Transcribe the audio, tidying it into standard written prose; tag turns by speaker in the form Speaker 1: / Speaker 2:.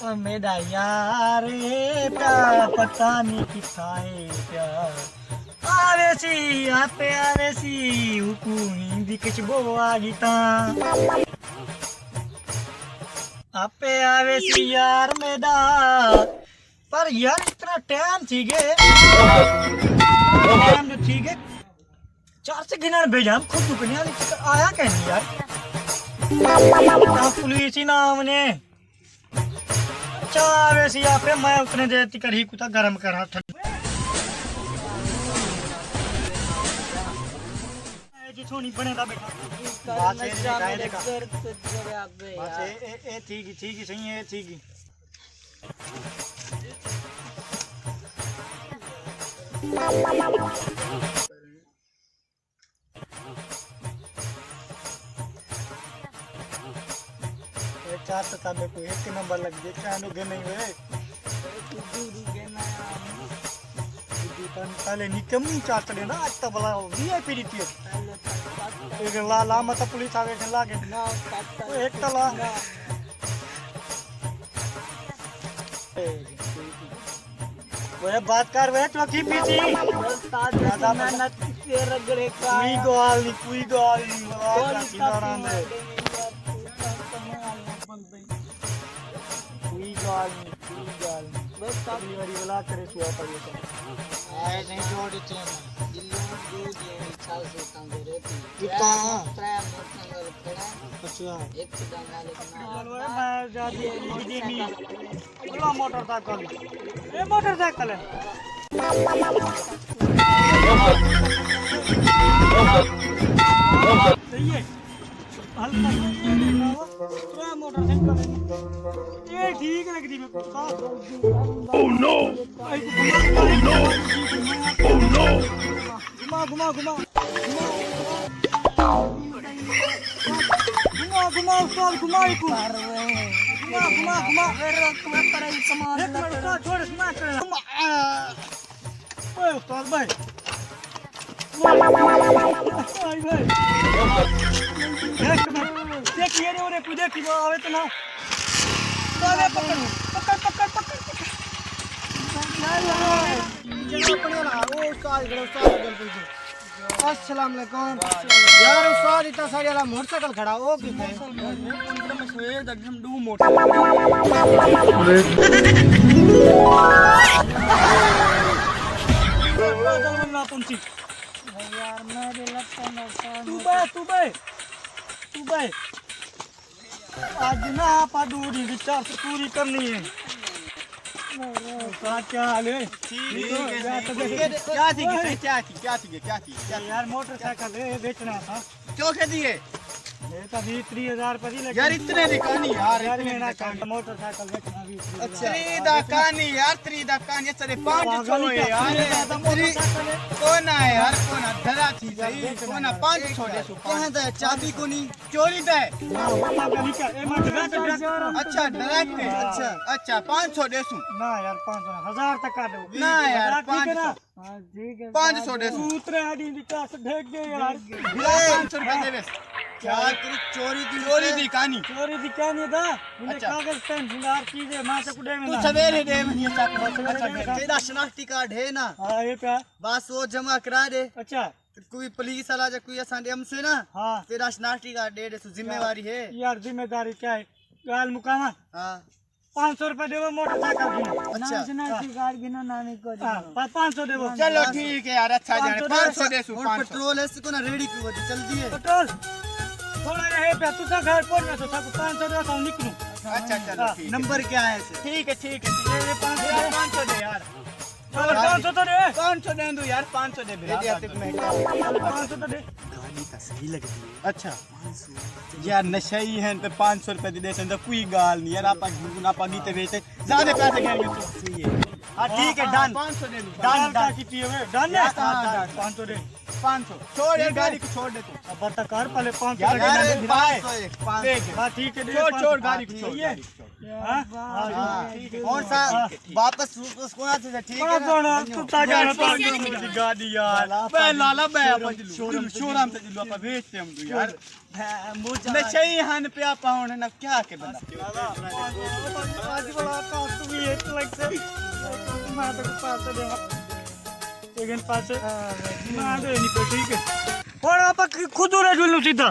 Speaker 1: मेरा यार ये प्यार पता नहीं किथा है प्यार आवे सी आपे आवे सी हुकुमी दिखच बोआ गीता आपे आवे सी यार मेरा पर यार इतना टाइम थी गए टाइम तो ठीक है 4 से गिनर भेजा हम खुद दुकान आया कैसे यार पुलिस ही नाम ने अच्छा वैसे यहाँ पे मैं उतने देर तक ही कुछ गर्म करा जी सोनी बनेगा बेटा बात ये ठीक सही है ठीक चार तबे को एक नंबर लग गए क्या गे नहीं हुए पहले निकम्मी चार चले ना आज तक बला वीआईपी रीति एक ला मत पुलिस आवे ला के एक तला वो बात कर वे चौकी पीछे ज्यादा मेहनत के रगड़े का कोई गाल नहीं बस काफी बड़ी बला करे सुआ पड़ी है नहीं जोड़ इतने जिल्लू दूध ये चाल से काम दे रहती कितना ट्राई मोटरसाइकिल खड़ा अच्छा एक सीधा मालिक मैं जाती दीदी मी बड़ा मोटरसाइकिल ये मोटरसाइकिल है सही है हल्का पूरा मोटरसाइकिल ये ठीक लगती है ओह नो ओह नो घुमा उस्ताद घुमा पर कमाल छोड़ स्मार्ट कर ओए उस्ताद भाई देख ये रे तू देख कि आवे तो ना अरे पकड़ अस्सलाम वालेकुम यार उस्ताद इतना सारी वाला मोटरसाइकिल खड़ा हो कि हम डू मोटर यार मैं भी लगता तू बे आज ना आप दूरी विचार से पूरी करनी है क्या हाल है क्या यार मोटरसाइकिल बेचना था
Speaker 2: क्यों कह दिए
Speaker 1: ये तो 30,000 पर ही
Speaker 2: यार इतने दिखानी यार
Speaker 1: मोटरसाइकिल बेचना भी
Speaker 2: अच्छा कहानी यार त्रीदा कहानी सरे 500 यार कौन है यार कौन धरा थी सही कौन 500 देसु कहां दे चाबी कोनी चोरी दे अच्छा डायरेक्ट अच्छा 500 देसु
Speaker 1: ना यार 500 1000 तक का दो
Speaker 2: ना यार 500
Speaker 1: ठीक है
Speaker 2: 500 देसु
Speaker 1: सूत्र आडी विकास ढेक गए यार
Speaker 2: 500 रुपए देवे क्या चोरी दी कहानी
Speaker 1: था अच्छा कागज पेन सिंगार चीजें मां से कुडे में
Speaker 2: तू सवेरे दे मनी अच्छा तेरा शनाख्ती कार्ड है ना
Speaker 1: हां ये क्या
Speaker 2: बस वो जमा करा दे
Speaker 1: अच्छा
Speaker 2: कोई पुलिस वाला कोई असान एम से ना
Speaker 1: हां
Speaker 2: तेरा शनाख्ती कार्ड दे दे जिम्मेवारी है
Speaker 1: यार जिम्मेदारी क्या है गाल मुकामा
Speaker 2: हां
Speaker 1: 500 रुपए देवो मोटरसाइकिल की
Speaker 2: अच्छा
Speaker 1: शनाख्ती कार्ड गिनो नानी को 500 देवो
Speaker 2: चलो ठीक है यार अच्छा जाने 500 देसु 500
Speaker 3: पेट्रोल है इसको ना रेडी को जल्दी है
Speaker 1: पेट्रोल थोड़ा रहे पे तू सा घर पर ना तो सब 500 दे तो निकलूं
Speaker 2: अच्छा चलो ठीक
Speaker 3: नंबर क्या है इसे
Speaker 2: ठीक है
Speaker 1: ये 500
Speaker 2: दे यार
Speaker 1: चलो 500 तो दे
Speaker 2: 500 दे दो यार 500 दे दे आतिफ में
Speaker 1: 500 तो दे
Speaker 3: गाड़ी का सही लग रही है
Speaker 2: अच्छा यार नशई है पे 500 रुपए दे दे कोई गाल नहीं यार आप गीते बेचे ज्यादा पैसे घेंगे तो
Speaker 3: सही है
Speaker 2: हां ठीक है डन 500 दे दो
Speaker 1: डन कितनी है डन है 500 दे
Speaker 2: 500 छोड़ ये गाड़ी को छोड़ दे तू
Speaker 1: अब बता कर पहले 500
Speaker 2: यार 500
Speaker 1: हां ठीक है
Speaker 2: छोड़ गाड़ी को छोड़
Speaker 1: ये
Speaker 3: और सा वापस उसको ना से ठीक है ना
Speaker 2: तू ताजा ना तो गाड़ी यार मैं लाला मैं अपन शोरूम से जिलो अपन बेचते हम तू यार मैं सही हन पे आप पाउन ना क्या के बंदा
Speaker 4: आज बड़ा का तू भी एक लाख से मैं तो पास दे सेकंड पास मैं दे नहीं ठीक है और आप खुद उड़ा जुलू सीधा